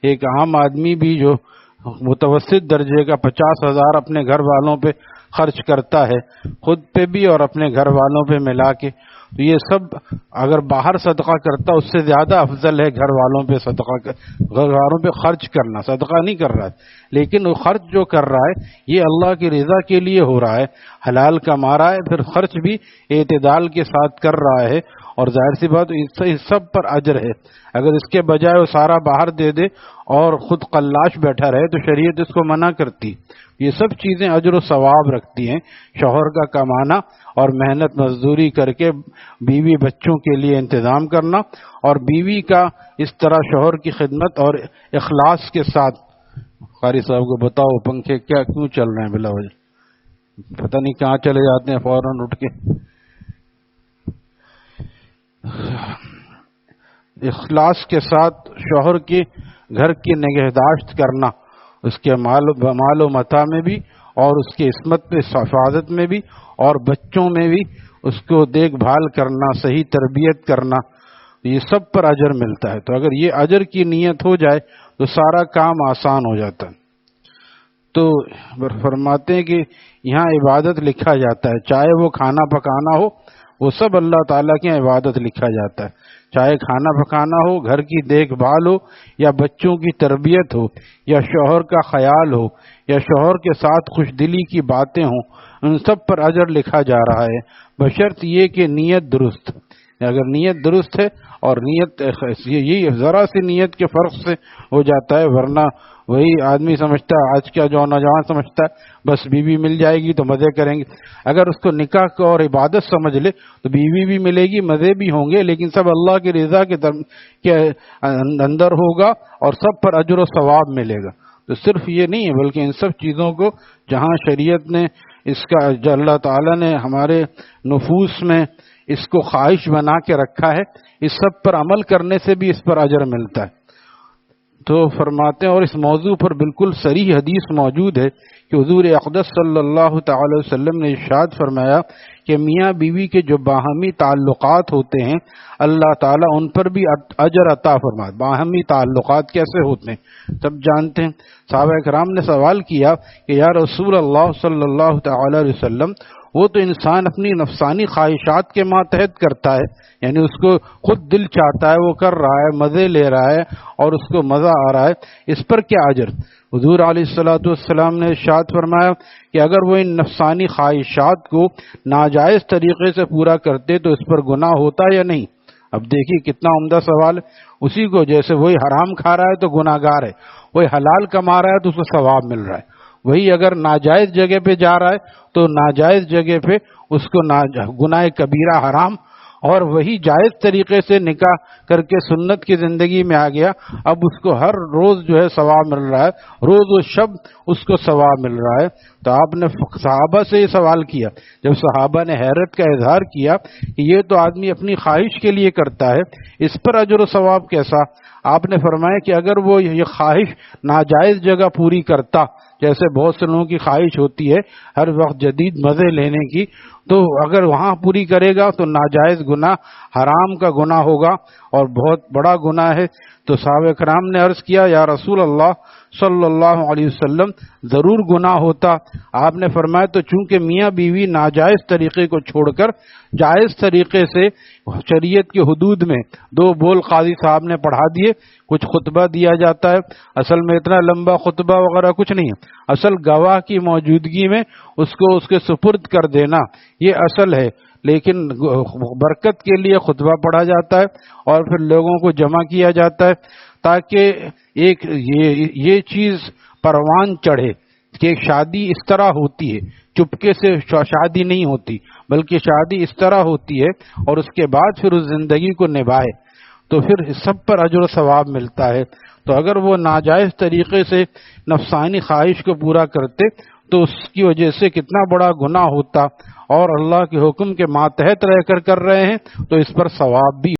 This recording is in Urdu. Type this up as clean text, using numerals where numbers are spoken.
ایک عام آدمی بھی جو متوسط درجے کا 50,000 اپنے گھر والوں پہ خرچ کرتا ہے، خود پہ بھی اور اپنے گھر والوں پہ ملا کے، تو یہ سب اگر باہر صدقہ کرتا اس سے زیادہ افضل ہے گھر والوں پہ گھر والوں پہ خرچ کرنا. صدقہ نہیں کر رہا ہے لیکن وہ خرچ جو کر رہا ہے یہ اللہ کی رضا کے لیے ہو رہا ہے، حلال کما رہا ہے، پھر خرچ بھی اعتدال کے ساتھ کر رہا ہے. اور ظاہر سی بات اس سب پر اجر ہے. اگر اس کے بجائے وہ سارا باہر دے دے اور خود قلاش بیٹھا رہے تو شریعت اس کو منع کرتی. یہ سب چیزیں اجر و ثواب رکھتی ہیں. شوہر کا کمانا اور محنت مزدوری کر کے بیوی بچوں کے لیے انتظام کرنا، اور بیوی کا اس طرح شوہر کی خدمت اور اخلاص کے ساتھ. قاری صاحب کو بتاؤ پنکھے کیوں چل رہے ہیں بلا وجہ، پتہ نہیں کہاں چلے جاتے ہیں فوراً اٹھ کے. اخلاص کے ساتھ شوہر کے گھر کی نگہداشت کرنا، اس کے مال و متاع میں بھی اور اس کی عصمت پہ حفاظت میں بھی اور بچوں میں بھی اس کو دیکھ بھال کرنا، صحیح تربیت کرنا، یہ سب پر اجر ملتا ہے. تو اگر یہ اجر کی نیت ہو جائے تو سارا کام آسان ہو جاتا ہے. تو فرماتے ہیں کہ یہاں عبادت لکھا جاتا ہے، چاہے وہ کھانا پکانا ہو، وہ سب اللہ تعالیٰ کی عبادت لکھا جاتا ہے. چاہے کھانا پکانا ہو، گھر کی دیکھ بھال ہو، یا بچوں کی تربیت ہو، یا شوہر کا خیال ہو، یا شوہر کے ساتھ خوش دلی کی باتیں ہوں، ان سب پر اجر لکھا جا رہا ہے، بشرط یہ کہ نیت درست. اگر نیت درست ہے اور نیت یہ ذرا سی نیت کے فرق سے ہو جاتا ہے، ورنہ وہی آدمی سمجھتا ہے، آج کا جو نوجوان سمجھتا ہے بس بیوی مل جائے گی تو مزے کریں گے. اگر اس کو نکاح کو اور عبادت سمجھ لے تو بیوی بھی ملے گی، مزے بھی ہوں گے، لیکن سب اللہ کی رضا کے اندر ہوگا اور سب پر اجر و ثواب ملے گا. تو صرف یہ نہیں ہے بلکہ ان سب چیزوں کو جہاں شریعت نے اس کا، جو اللہ تعالیٰ نے ہمارے نفوس میں اس کو خواہش بنا کے رکھا ہے، اس سب پر عمل کرنے سے بھی اس پر اجر ملتا ہے. تو فرماتے ہیں، اور اس موضوع پر بالکل صریح حدیث موجود ہے کہ حضور اقدس صلی اللہ تعالی وسلم نے ارشاد فرمایا کہ میاں بیوی کے جو باہمی تعلقات ہوتے ہیں اللہ تعالیٰ ان پر بھی اجر عطا فرماتا. باہمی تعلقات کیسے ہوتے ہیں سب جانتے ہیں. صحابہ کرام نے سوال کیا کہ یا رسول اللہ صلی اللہ تعالی علیہ وسلم، وہ تو انسان اپنی نفسانی خواہشات کے ماتحت کرتا ہے، یعنی اس کو خود دل چاہتا ہے وہ کر رہا ہے، مزے لے رہا ہے اور اس کو مزہ آ رہا ہے، اس پر کیا اجر؟ حضور علیہ الصلوۃ والسلام نے ارشاد فرمایا کہ اگر وہ ان نفسانی خواہشات کو ناجائز طریقے سے پورا کرتے تو اس پر گناہ ہوتا یا نہیں؟ اب دیکھیے کتنا عمدہ سوال. اسی کو جیسے وہی حرام کھا رہا ہے تو گناہ گار ہے، وہی حلال کما رہا ہے تو اس کو ثواب مل رہا ہے. وہی اگر ناجائز جگہ پہ جا رہا ہے تو ناجائز جگہ پہ اس کو گناہ کبیرہ حرام، اور وہی جائز طریقے سے نکاح کر کے سنت کی زندگی میں آ گیا، اب اس کو ہر روز جو ہے ثواب مل رہا ہے، روز و شب اس کو ثواب مل رہا ہے. تو آپ نے صحابہ سے یہ سوال کیا، جب صحابہ نے حیرت کا اظہار کیا کہ یہ تو آدمی اپنی خواہش کے لیے کرتا ہے، اس پر اجر و ثواب کیسا؟ آپ نے فرمایا کہ اگر وہ یہ خواہش ناجائز جگہ پوری کرتا، جیسے بہت سے لوگوں کی خواہش ہوتی ہے ہر وقت جدید مزے لینے کی، تو اگر وہاں پوری کرے گا تو ناجائز گناہ، حرام کا گناہ ہوگا اور بہت بڑا گناہ ہے. تو صحابہ کرام نے عرض کیا یا رسول اللہ صلی اللہ علیہ وسلم، ضرور گناہ ہوتا. آپ نے فرمایا تو چونکہ میاں بیوی ناجائز طریقے کو چھوڑ کر جائز طریقے سے شریعت کی حدود میں دو بول قاضی صاحب نے پڑھا دیے، کچھ خطبہ دیا جاتا ہے، اصل میں اتنا لمبا خطبہ وغیرہ کچھ نہیں ہے، اصل گواہ کی موجودگی میں اس کو اس کے سپرد کر دینا یہ اصل ہے، لیکن برکت کے لیے خطبہ پڑھا جاتا ہے اور پھر لوگوں کو جمع کیا جاتا ہے تاکہ ایک یہ چیز پروان چڑھے کہ ایک شادی اس طرح ہوتی ہے، چپکے سے شادی نہیں ہوتی بلکہ شادی اس طرح ہوتی ہے، اور اس کے بعد پھر اس زندگی کو نبھائے تو پھر سب پر اجر و ثواب ملتا ہے. تو اگر وہ ناجائز طریقے سے نفسانی خواہش کو پورا کرتے تو اس کی وجہ سے کتنا بڑا گناہ ہوتا، اور اللہ کے حکم کے ماتحت رہ کر رہے ہیں تو اس پر ثواب بھی